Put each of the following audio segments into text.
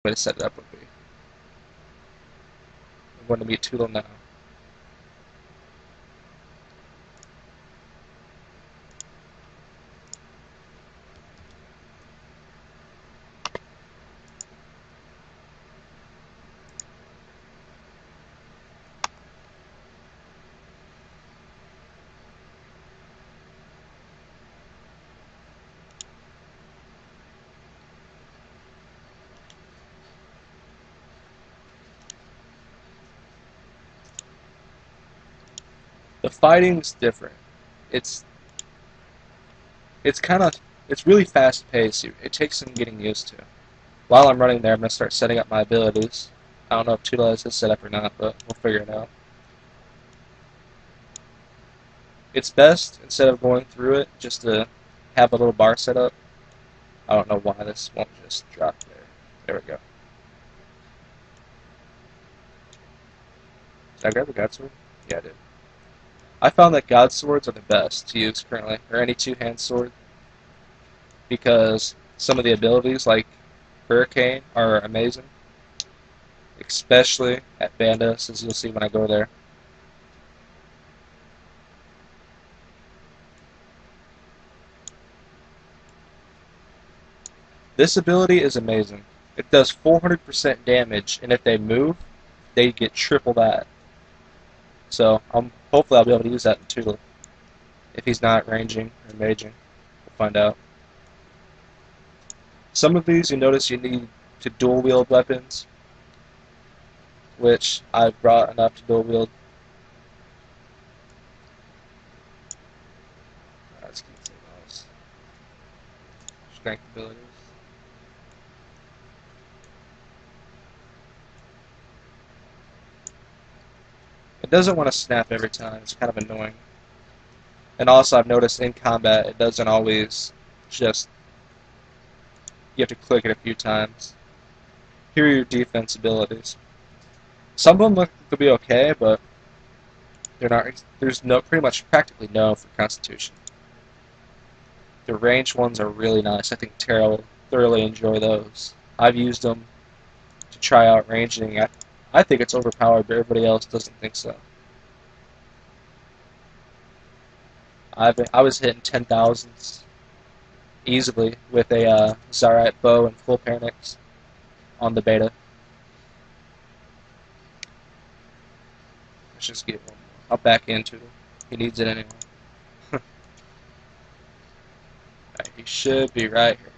way to set it up would be. I'm going to meet Toodle now. The fighting's different. It's it's kind of it's really fast paced. It takes some getting used to. While I'm running there, I'm gonna start setting up my abilities. I don't know if Toodle has his set up or not, but we'll figure it out. It's best instead of going through it just to have a little bar set up. I don't know why this won't just drop there. There we go. Did I grab the God Sword? Yeah, I did. I found that God Swords are the best to use currently, or any two-hand sword, because some of the abilities, like Hurricane, are amazing, especially at Bandas, as you'll see when I go there. This ability is amazing. It does 400% damage, and if they move, they get triple that. So hopefully I'll be able to use that in Tula. If he's not ranging or maging, we'll find out. Some of these you notice you need to dual wield weapons, which I've brought enough to dual wield. Let's keep those strength abilities. It doesn't want to snap every time. It's kind of annoying. And also, I've noticed in combat, it doesn't always just. You have to click it a few times. Here are your defense abilities. Some of them look to be okay, but they're not. There's pretty much practically no for Constitution. The ranged ones are really nice. I think Tara will thoroughly enjoy those. I've used them to try out ranging. I think it's overpowered, but everybody else doesn't think so. I was hitting 10,000s easily with a Zarite bow and full panics on the beta. Let's just get one more. I'll back into it. He needs it anyway. Alright, he should be right here.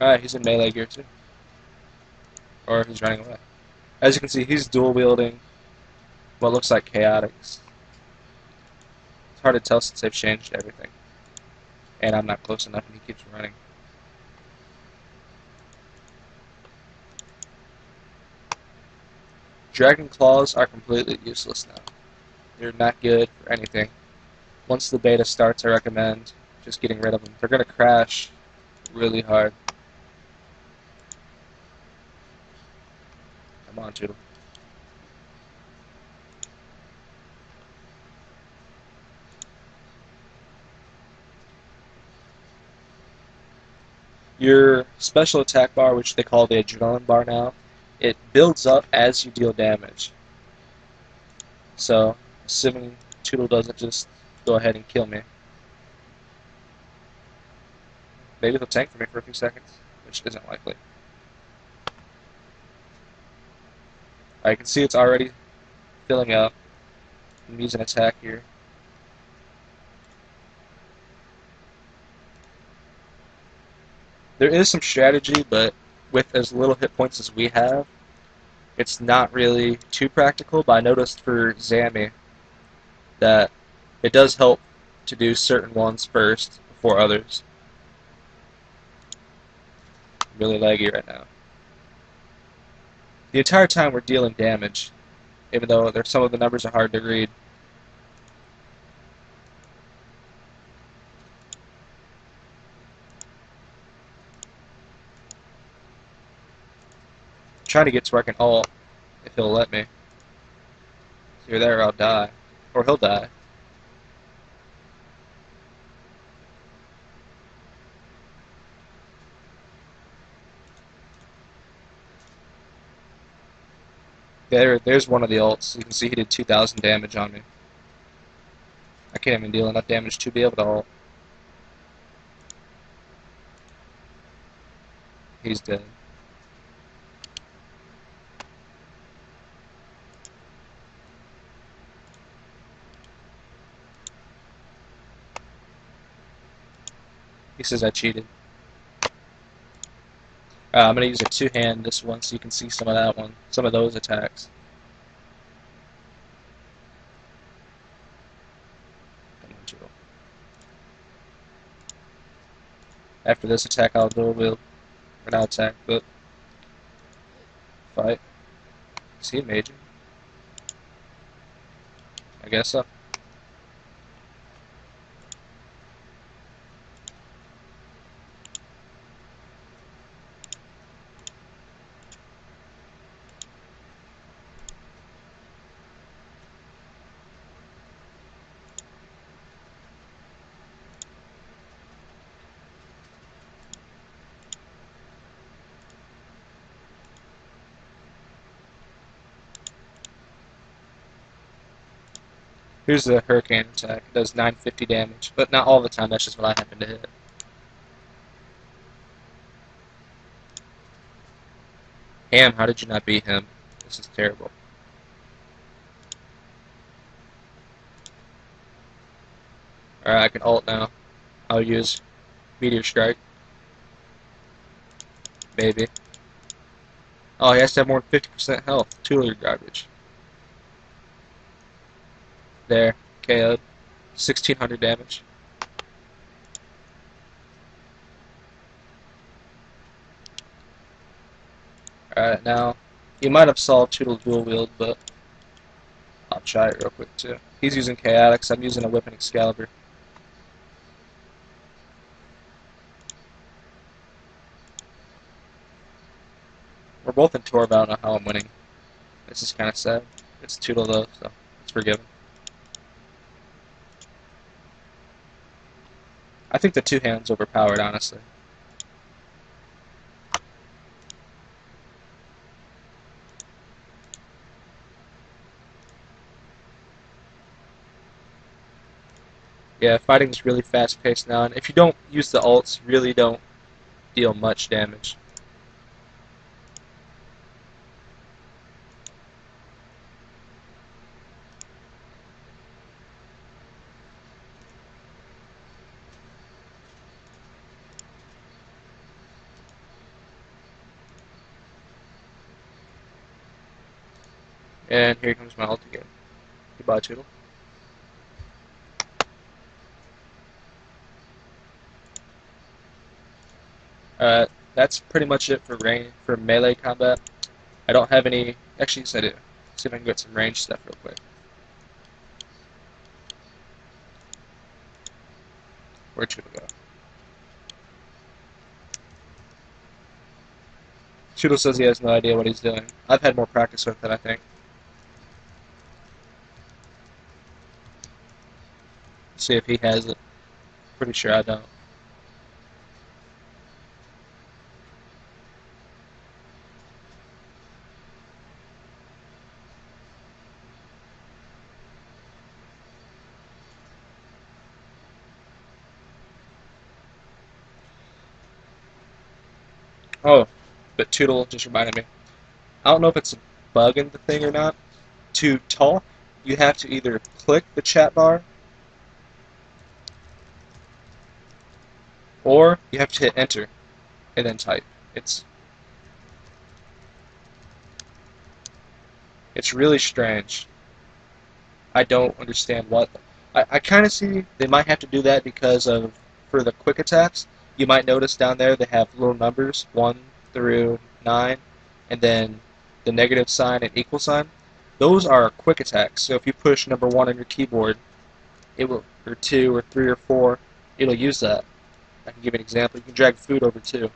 Alright, he's in melee gear too. Or he's running away. As you can see, he's dual wielding what looks like chaotics. It's hard to tell since they've changed everything. And I'm not close enough and he keeps running. Dragon Claws are completely useless now. They're not good for anything. Once the beta starts, I recommend just getting rid of them. They're going to crash really hard. Come on, Toodle. Your special attack bar, which they call the adrenaline bar now, it builds up as you deal damage. So, assuming Toodle doesn't just go ahead and kill me. Maybe he'll tank for me for a few seconds, which isn't likely. I can see it's already filling up. I'm using attack here. There is some strategy, but with as little hit points as we have, it's not really too practical. But I noticed for Zammy that it does help to do certain ones first before others. I'm really laggy right now. The entire time we're dealing damage, even though some of the numbers are hard to read. I'm trying to get to where I can ult, if he'll let me. So you're there or I'll die. Or he'll die. There's one of the ults. You can see he did 2,000 damage on me. I can't even deal enough damage to be able to ult. He's dead. He says I cheated. I'm going to use a two-hand this one so you can see some of that one. Some of those attacks. Come on, Turtle. After this attack, I'll dual wield. Or not attack, but fight. Is he a major? I guess so. Here's the Hurricane attack. It does 950 damage, but not all the time. That's just what I happen to hit. Ham, how did you not beat him? This is terrible. Alright, I can ult now. I'll use Meteor Strike. Maybe. Oh, he has to have more than 50% health. Tutor garbage. There. KO'd. 1,600 damage. Alright, now, he might have solved Toodle's dual wield, but I'll try it real quick too. He's using Chaotix, I'm using a Whip and Excalibur. We're both in Torb, I don't know how I'm winning. This is kind of sad. It's Toodle though, so it's forgiven. I think the two hands overpowered, honestly. Yeah, fighting's really fast paced now, and if you don't use the ults, you really don't deal much damage. And here comes my ult again. Goodbye, Toodle. That's pretty much it for melee combat. I don't have any. Actually, yes, I do. See if I can get some range stuff real quick. Where'd Toodle go? Toodle says he has no idea what he's doing. I've had more practice with it, I think. See if he has it. Pretty sure I don't. Oh, but Toodle just reminded me. I don't know if it's a bug in the thing or not. To talk, you have to either click the chat bar or you have to hit enter and then type. It's really strange. I don't understand what. I kind of see they might have to do that because of for the quick attacks. You might notice down there they have little numbers 1 through 9, and then the negative sign and equal sign. Those are quick attacks. So if you push number 1 on your keyboard, it will, or 2 or 3 or 4, it'll use that. I can give you an example. You can drag food over 2.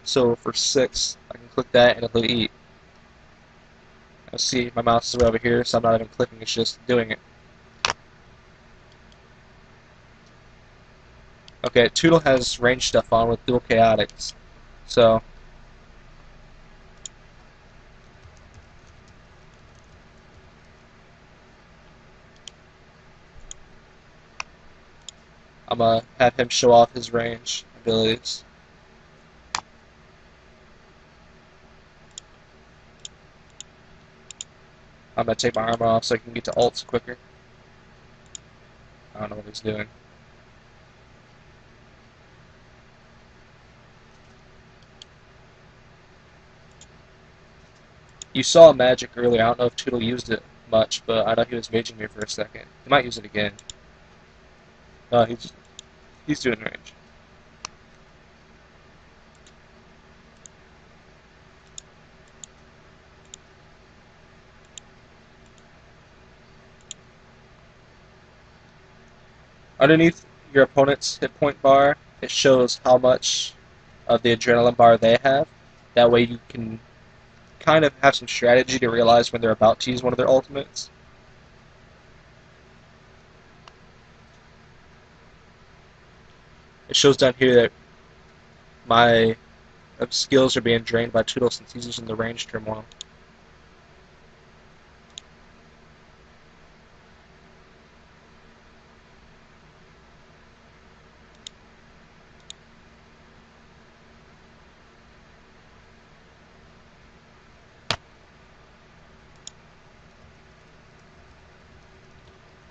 So for 6, I can click that and it'll eat. Now see, my mouse is right over here, so I'm not even clicking, it's just doing it. Okay, Toodle has range stuff on with dual chaotics, so I'm gonna have him show off his range abilities. I'm gonna take my armor off so I can get to ults quicker. I don't know what he's doing. You saw magic earlier. I don't know if Toodle used it much, but I know he was maging me for a second. He might use it again. He's doing range. Underneath your opponent's hit point bar, it shows how much of the adrenaline bar they have. That way you can kind of have some strategy to realize when they're about to use one of their ultimates. It shows down here that my skills are being drained by Toodle since he's using the range turmoil.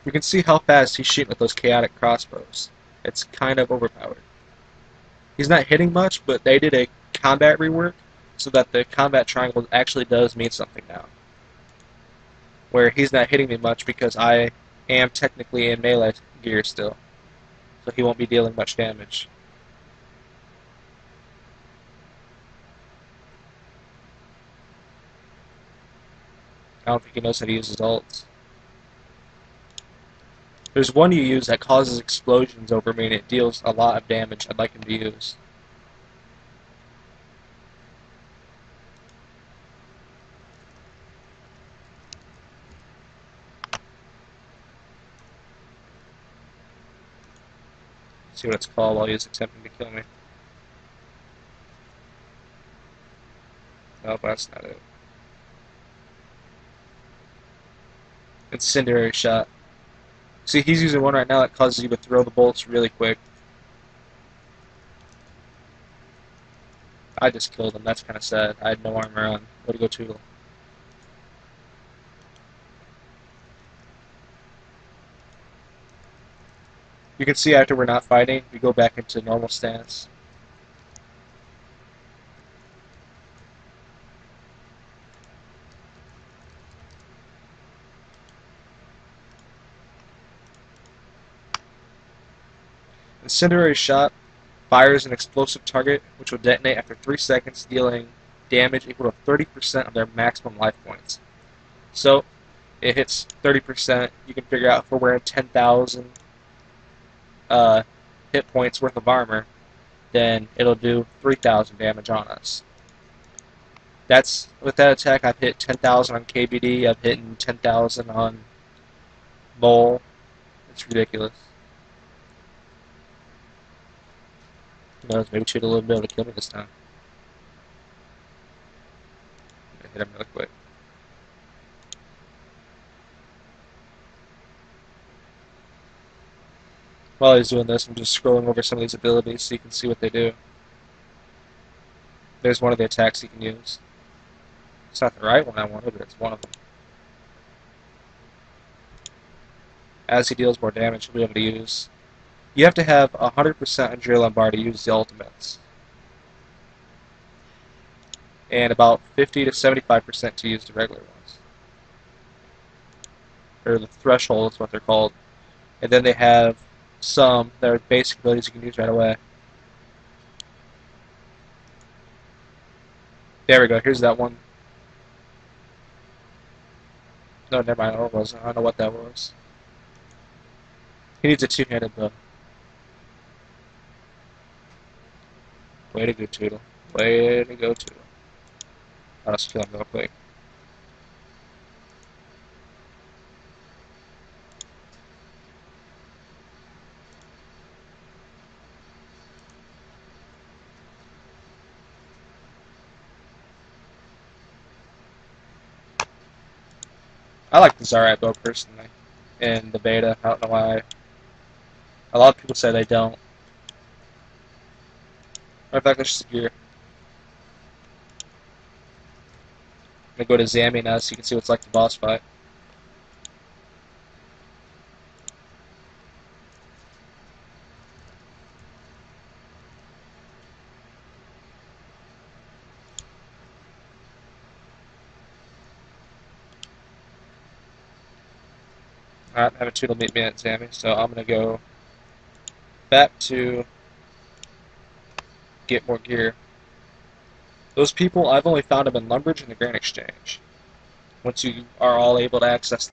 You can see how fast he's shooting with those chaotic crossbows. It's kind of overpowered. He's not hitting much, but they did a combat rework so that the combat triangle actually does mean something now. Where he's not hitting me much because I am technically in melee gear still. So he won't be dealing much damage. I don't think he knows how to use his ults. There's one you use that causes explosions over me and it deals a lot of damage I'd like him to use. See what it's called while he's attempting to kill me. Nope, that's not it. Incendiary shot. See, he's using one right now that causes you to throw the bolts really quick. I just killed him. That's kind of sad. I had no armor on. Way to go, Toodle. You can see after we're not fighting, we go back into normal stance. Incendiary shot fires an explosive target, which will detonate after 3 seconds, dealing damage equal to 30% of their maximum life points. So, it hits 30%. You can figure out if we're wearing 10,000 hit points worth of armor, then it'll do 3,000 damage on us. That's with that attack. I've hit 10,000 on KBD. I've hit 10,000 on Mole. It's ridiculous. Who knows? Maybe Cheetah will be able to kill me this time. I'm gonna hit him really quick. While he's doing this, I'm just scrolling over some of these abilities so you can see what they do. There's one of the attacks he can use. It's not the right one I wanted, but it's one of them. As he deals more damage, he'll be able to use. You have to have 100% adrenaline bar to use the ultimates. And about 50 to 75% to use the regular ones. Or the threshold is what they're called. And then they have some that are basic abilities you can use right away. There we go, here's that one. No, never mind, it wasn't. I don't know what that was. He needs a two-handed though. Way to go, Toodle. Way to go, Toodle. I'll just kill him real quick. I like the Zarite bow personally. In the beta, I don't know why. A lot of people say they don't. Matter of fact, let's just gear. I'm gonna go to Zammy now so you can see what's like the boss fight. Alright, I have a toodle meet me at Zammy, so I'm gonna go back to get more gear. Those people, I've only found them in Lumbridge and the Grand Exchange. Once you are all able to access